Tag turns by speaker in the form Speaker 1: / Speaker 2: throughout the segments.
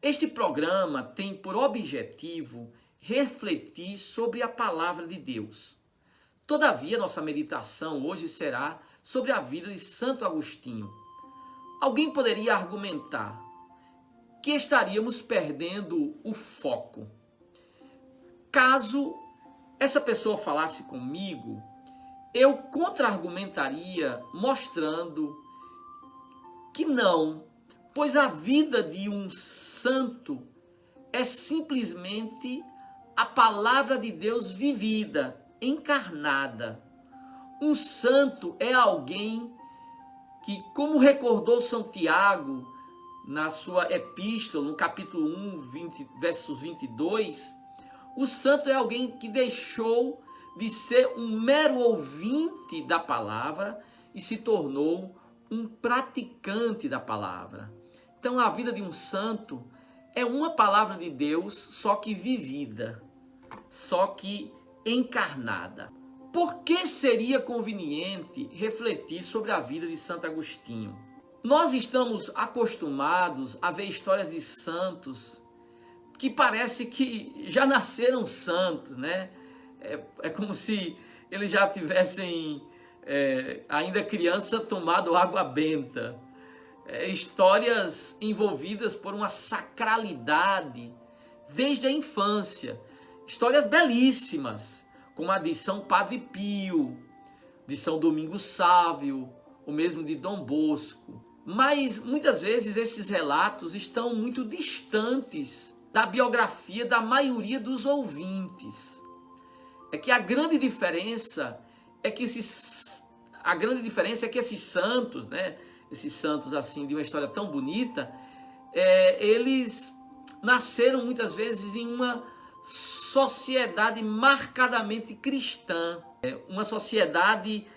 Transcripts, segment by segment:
Speaker 1: Este programa tem por objetivo refletir sobre a palavra de Deus. Todavia, nossa meditação hoje será sobre a vida de Santo Agostinho. Alguém poderia argumentar que estaríamos perdendo o foco. Caso essa pessoa falasse comigo, eu contra-argumentaria mostrando que não, pois a vida de um santo é simplesmente a palavra de Deus vivida, encarnada. Um santo é alguém que, como recordou Santiago na sua epístola, no capítulo 1, versos 22, o santo é alguém que deixou de ser um mero ouvinte da palavra e se tornou um praticante da palavra. Então a vida de um santo é uma palavra de Deus, só que vivida, só que encarnada. Por que seria conveniente refletir sobre a vida de Santo Agostinho? Nós estamos acostumados a ver histórias de santos que parece que já nasceram santos, né? É como se eles já tivessem, ainda criança, tomado água benta. Histórias envolvidas por uma sacralidade desde a infância. Histórias belíssimas, como a de São Padre Pio, de São Domingos Sávio, o mesmo de Dom Bosco. Mas muitas vezes esses relatos estão muito distantes da biografia da maioria dos ouvintes. É que a grande diferença é que esses santos, né, esses santos assim de uma história tão bonita, eles nasceram muitas vezes em uma sociedade marcadamente cristã, uma sociedade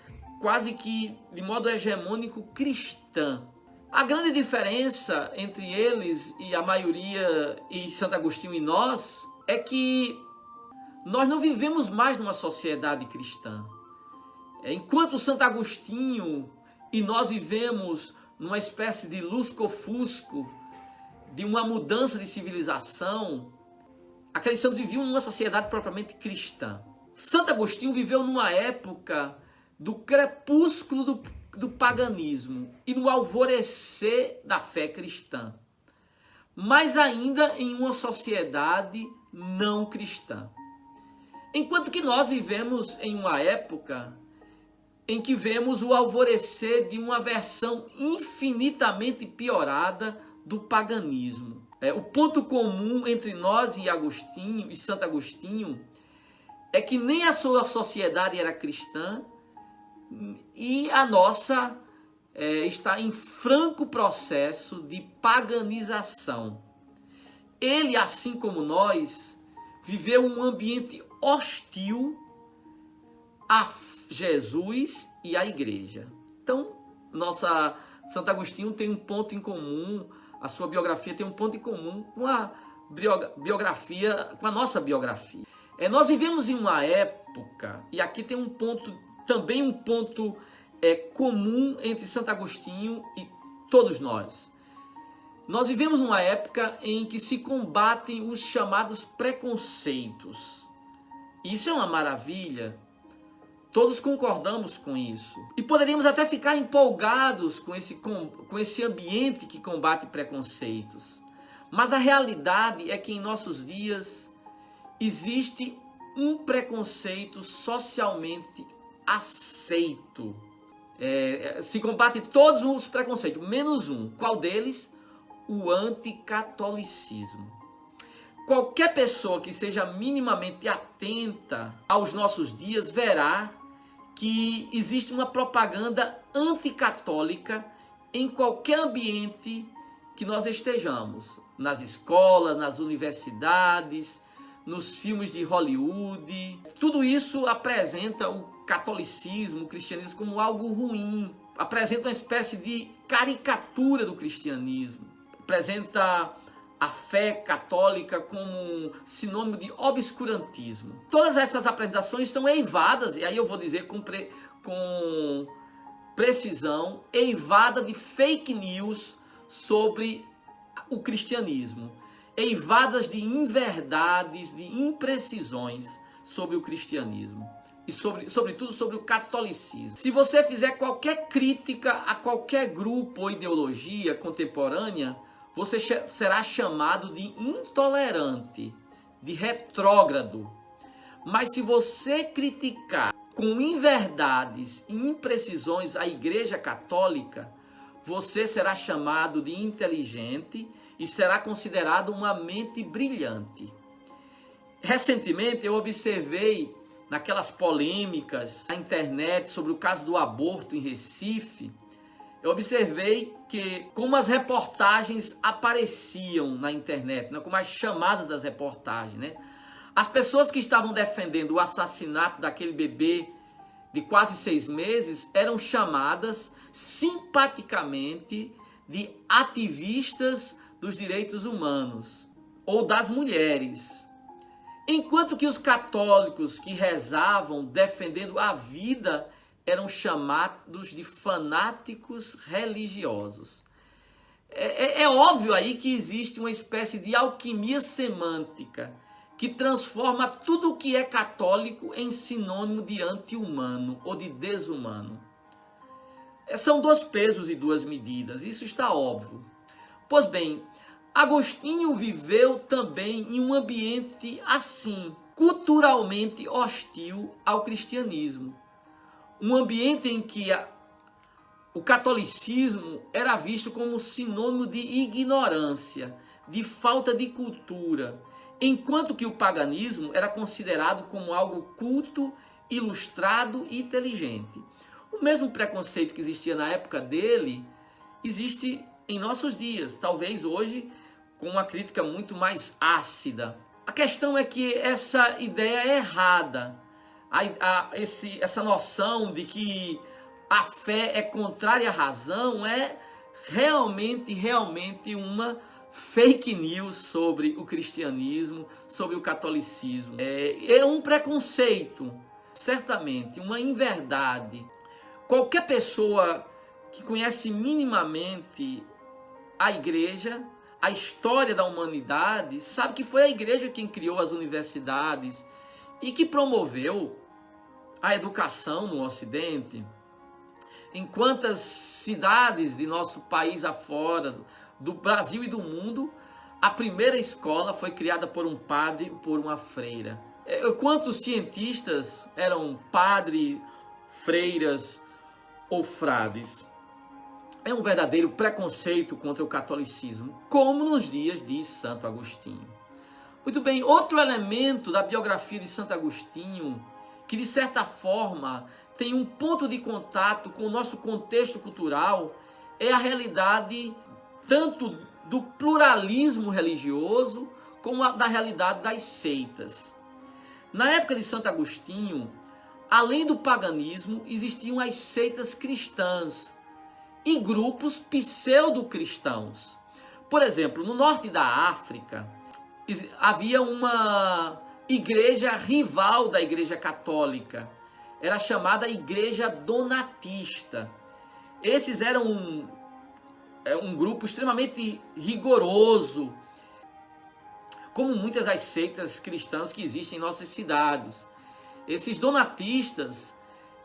Speaker 1: quase que de modo hegemônico cristã. A grande diferença entre eles e a maioria, e Santo Agostinho e nós, é que nós não vivemos mais numa sociedade cristã. Enquanto Santo Agostinho e nós vivemos numa espécie de lusco-fusco, de uma mudança de civilização, aqueles santos viviam numa sociedade propriamente cristã. Santo Agostinho viveu numa época do crepúsculo do paganismo e no alvorecer da fé cristã, mas ainda em uma sociedade não cristã. Enquanto que nós vivemos em uma época em que vemos o alvorecer de uma versão infinitamente piorada do paganismo. O ponto comum entre nós e Agostinho e Santo Agostinho é que nem a sua sociedade era cristã e a nossa está em franco processo de paganização. Ele, assim como nós, viveu um ambiente hostil a Jesus e à igreja. Então, Santo Agostinho tem um ponto em comum, a sua biografia tem um ponto em comum com a biografia, com a nossa biografia. Nós vivemos em uma época, e aqui tem um ponto, também um ponto comum entre Santo Agostinho e todos nós. Nós vivemos numa época em que se combatem os chamados preconceitos. Isso é uma maravilha. Todos concordamos com isso. E poderíamos até ficar empolgados com esse ambiente que combate preconceitos. Mas a realidade é que em nossos dias existe um preconceito socialmente aceito. Se combate todos os preconceitos, menos um. Qual deles? O anticatolicismo. Qualquer pessoa que seja minimamente atenta aos nossos dias verá que existe uma propaganda anticatólica em qualquer ambiente que nós estejamos. Nas escolas, nas universidades, nos filmes de Hollywood. Tudo isso apresenta o catolicismo, o cristianismo como algo ruim. Apresenta uma espécie de caricatura do cristianismo. Apresenta a fé católica como um sinônimo de obscurantismo. Todas essas apresentações estão eivadas, e aí eu vou dizer com precisão, eivada de fake news sobre o cristianismo. eivadas de inverdades, de imprecisões sobre o cristianismo e sobretudo sobre o catolicismo. Se você fizer qualquer crítica a qualquer grupo ou ideologia contemporânea, você será chamado de intolerante, de retrógrado. Mas se você criticar com inverdades e imprecisões a Igreja Católica, você será chamado de inteligente e será considerado uma mente brilhante. Recentemente eu observei naquelas polêmicas na internet sobre o caso do aborto em Recife, eu observei que como as reportagens apareciam na internet, como as chamadas das reportagens, as pessoas que estavam defendendo o assassinato daquele bebê de quase 6 meses eram chamadas simpaticamente de ativistas dos direitos humanos ou das mulheres. Enquanto que os católicos que rezavam defendendo a vida eram chamados de fanáticos religiosos. É óbvio aí que existe uma espécie de alquimia semântica que transforma tudo o que é católico em sinônimo de anti-humano ou de desumano. São 2 pesos e 2 medidas, isso está óbvio. Pois bem, Agostinho viveu também em um ambiente assim, culturalmente hostil ao cristianismo. Um ambiente em que o catolicismo era visto como sinônimo de ignorância, de falta de cultura, enquanto que o paganismo era considerado como algo culto, ilustrado e inteligente. O mesmo preconceito que existia na época dele existe em nossos dias, talvez hoje com uma crítica muito mais ácida. A questão é que essa ideia é errada. Essa noção de que a fé é contrária à razão é realmente uma fake news sobre o cristianismo, sobre o catolicismo. É um preconceito, certamente, uma inverdade. Qualquer pessoa que conhece minimamente a igreja, a história da humanidade, sabe que foi a igreja quem criou as universidades e que promoveu a educação no Ocidente. Em quantas cidades de nosso país afora, do Brasil e do mundo, a primeira escola foi criada por um padre e por uma freira. Quantos cientistas eram padres, freiras ou frades? É um verdadeiro preconceito contra o catolicismo, como nos dias de Santo Agostinho. Muito bem, outro elemento da biografia de Santo Agostinho, que de certa forma tem um ponto de contato com o nosso contexto cultural, é a realidade tanto do pluralismo religioso como da realidade das seitas. Na época de Santo Agostinho, além do paganismo, existiam as seitas cristãs e grupos pseudo-cristãos. Por exemplo, no norte da África, havia uma igreja rival da Igreja Católica. Era chamada Igreja Donatista. Esses eram um grupo extremamente rigoroso, como muitas das seitas cristãs que existem em nossas cidades. Esses donatistas,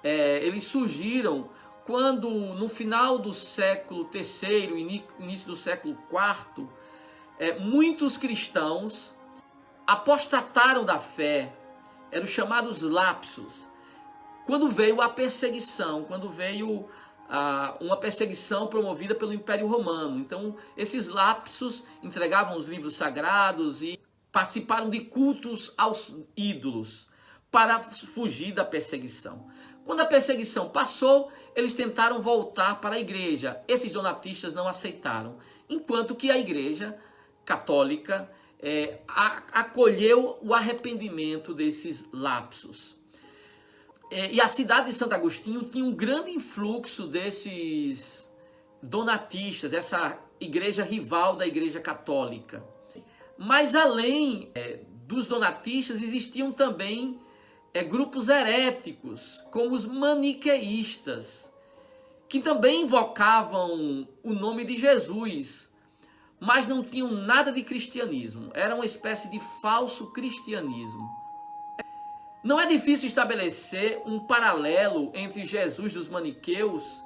Speaker 1: eles surgiram quando, no final do século III, início do século IV, muitos cristãos apostataram da fé, eram chamados lapsos. Quando veio a perseguição, quando veio uma perseguição promovida pelo Império Romano. Então, esses lapsos entregavam os livros sagrados e participaram de cultos aos ídolos para fugir da perseguição. Quando a perseguição passou, eles tentaram voltar para a igreja. Esses donatistas não aceitaram, enquanto que a igreja católica acolheu o arrependimento desses lapsos. E a cidade de Santo Agostinho tinha um grande influxo desses donatistas, essa igreja rival da igreja católica. Mas além dos donatistas, existiam também grupos heréticos, como os maniqueístas, que também invocavam o nome de Jesus, mas não tinham nada de cristianismo. Era uma espécie de falso cristianismo. Não é difícil estabelecer um paralelo entre Jesus dos maniqueus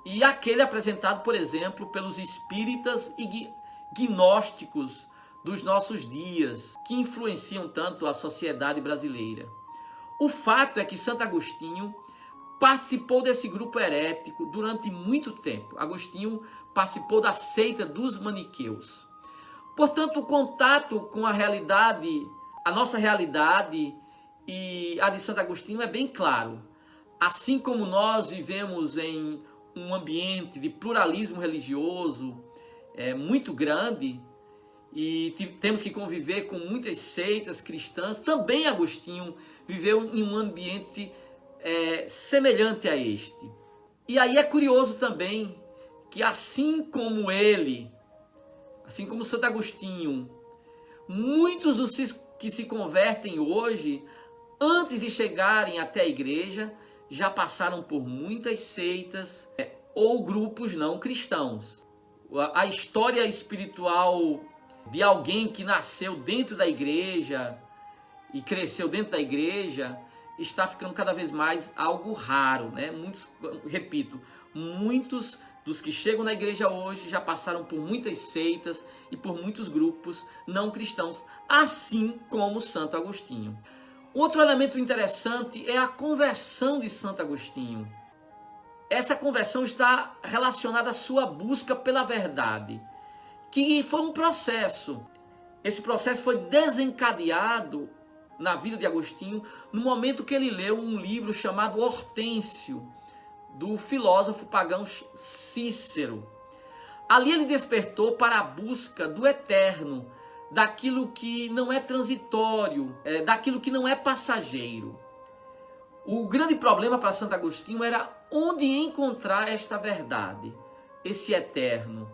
Speaker 1: e aquele apresentado, por exemplo, pelos espíritas e gnósticos dos nossos dias, que influenciam tanto a sociedade brasileira. O fato é que Santo Agostinho participou desse grupo herético durante muito tempo. Agostinho participou da seita dos maniqueus. Portanto, o contato com a realidade, a nossa realidade e a de Santo Agostinho é bem claro. Assim como nós vivemos em um ambiente de pluralismo religioso muito grande e temos que conviver com muitas seitas cristãs, também Agostinho viveu em um ambiente semelhante a este. E aí é curioso também que assim como ele, assim como Santo Agostinho, muitos dos que se convertem hoje, antes de chegarem até a igreja, já passaram por muitas seitas ou grupos não cristãos. A história espiritual de alguém que nasceu dentro da igreja e cresceu dentro da igreja está ficando cada vez mais algo raro, né? Muitos dos que chegam na igreja hoje já passaram por muitas seitas e por muitos grupos não cristãos, assim como Santo Agostinho. Outro elemento interessante é a conversão de Santo Agostinho. Essa conversão está relacionada à sua busca pela verdade, que foi um processo. Esse processo foi desencadeado na vida de Agostinho no momento que ele leu um livro chamado Hortêncio, do filósofo pagão Cícero. Ali ele despertou para a busca do eterno, daquilo que não é transitório, daquilo que não é passageiro. O grande problema para Santo Agostinho era onde encontrar esta verdade, esse eterno.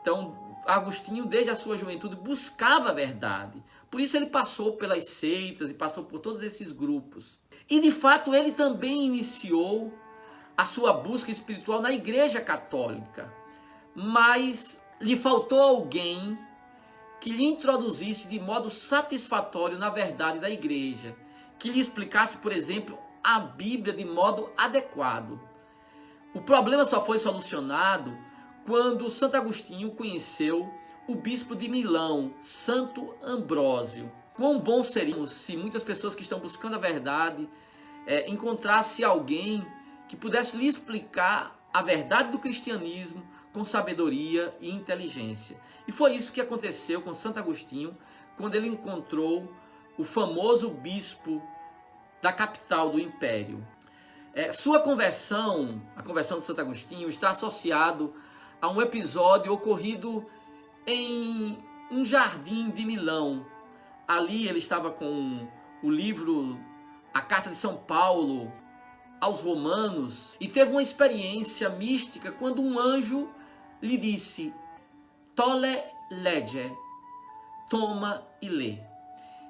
Speaker 1: Então, Agostinho, desde a sua juventude, buscava a verdade. Por isso ele passou pelas seitas e passou por todos esses grupos. E, de fato, ele também iniciou a sua busca espiritual na Igreja Católica. Mas lhe faltou alguém que lhe introduzisse de modo satisfatório na verdade da igreja, que lhe explicasse, por exemplo, a Bíblia de modo adequado. O problema só foi solucionado quando Santo Agostinho conheceu o bispo de Milão, Santo Ambrósio. Quão bom seria se muitas pessoas que estão buscando a verdade encontrassem alguém que pudesse lhe explicar a verdade do cristianismo com sabedoria e inteligência. E foi isso que aconteceu com Santo Agostinho quando ele encontrou o famoso bispo da capital do império. Sua conversão, a conversão de Santo Agostinho, está associado a um episódio ocorrido em um jardim de Milão. Ali ele estava com o livro, a carta de São Paulo aos Romanos, e teve uma experiência mística quando um anjo lhe disse: "Tole lege", toma e lê.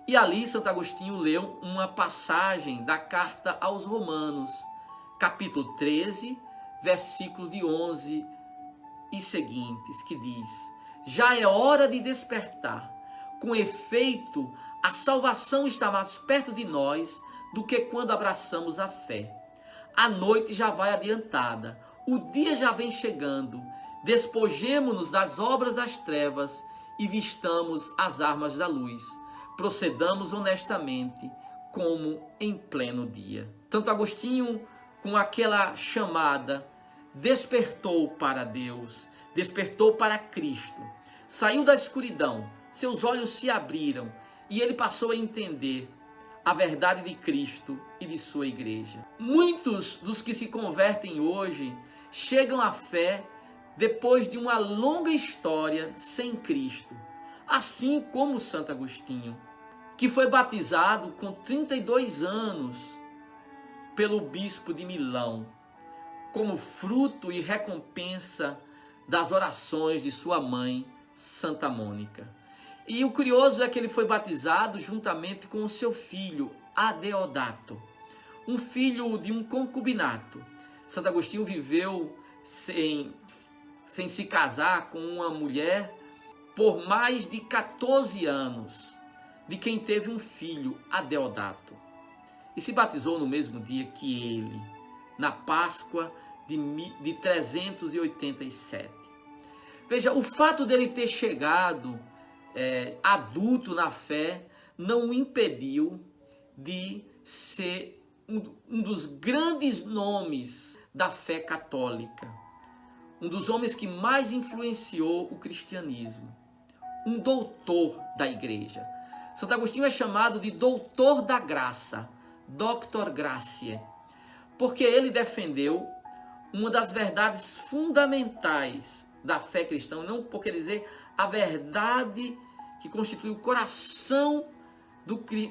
Speaker 1: E ali Santo Agostinho leu uma passagem da carta aos Romanos, capítulo 13, versículo de 11 e seguintes, que diz: "Já é hora de despertar. Com efeito, a salvação está mais perto de nós do que quando abraçamos a fé. A noite já vai adiantada, o dia já vem chegando. Despojemo-nos das obras das trevas e vistamos as armas da luz. Procedamos honestamente, como em pleno dia." Santo Agostinho, com aquela chamada, despertou para Deus, despertou para Cristo. Saiu da escuridão, seus olhos se abriram e ele passou a entender a verdade de Cristo e de sua igreja. Muitos dos que se convertem hoje chegam à fé depois de uma longa história sem Cristo, assim como Santo Agostinho, que foi batizado com 32 anos pelo bispo de Milão, como fruto e recompensa das orações de sua mãe, Santa Mônica. E o curioso é que ele foi batizado juntamente com o seu filho, Adeodato, um filho de um concubinato. Santo Agostinho viveu sem se casar com uma mulher por mais de 14 anos, de quem teve um filho, Adeodato, e se batizou no mesmo dia que ele, na Páscoa de 387. Veja, o fato dele ter chegado adulto na fé não o impediu de ser um dos grandes nomes da fé católica, um dos homens que mais influenciou o cristianismo, um doutor da igreja. Santo Agostinho é chamado de doutor da graça, Doctor Gratiae, porque ele defendeu uma das verdades fundamentais da fé cristã, não por quer dizer a verdade que constitui o coração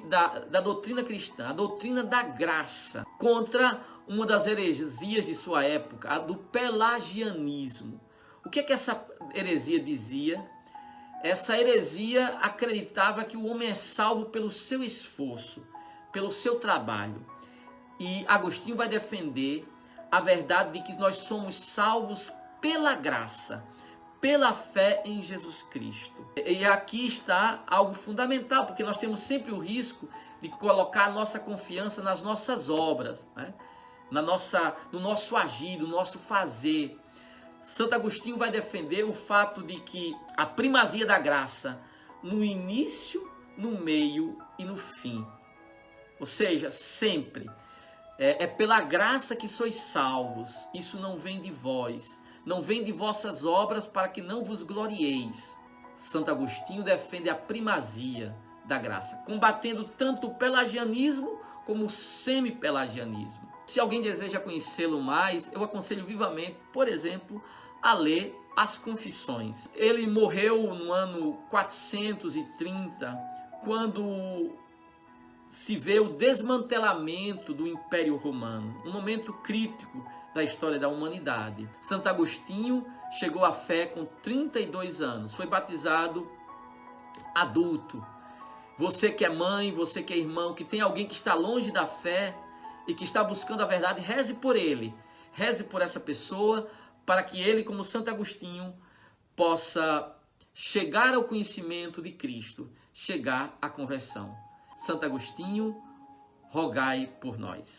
Speaker 1: da doutrina cristã, a doutrina da graça, contra uma das heresias de sua época, a do pelagianismo. O que é que essa heresia dizia? Essa heresia acreditava que o homem é salvo pelo seu esforço, pelo seu trabalho. E Agostinho vai defender a verdade de que nós somos salvos pela graça, pela fé em Jesus Cristo. E aqui está algo fundamental, porque nós temos sempre o risco de colocar a nossa confiança nas nossas obras, né? No nosso agir, no nosso fazer. Santo Agostinho vai defender o fato de que a primazia da graça no início, no meio e no fim. Ou seja, sempre. É pela graça que sois salvos. Isso não vem de vós. Não vem de vossas obras para que não vos glorieis. Santo Agostinho defende a primazia da graça, combatendo tanto o pelagianismo como o semi-pelagianismo. Se alguém deseja conhecê-lo mais, eu aconselho vivamente, por exemplo, a ler as Confissões. Ele morreu no ano 430, quando se vê o desmantelamento do Império Romano, um momento crítico da história da humanidade. Santo Agostinho chegou à fé com 32 anos, foi batizado adulto. Você que é mãe, você que é irmão, que tem alguém que está longe da fé e que está buscando a verdade, reze por ele, reze por essa pessoa, para que ele, como Santo Agostinho, possa chegar ao conhecimento de Cristo, chegar à conversão. Santo Agostinho, rogai por nós.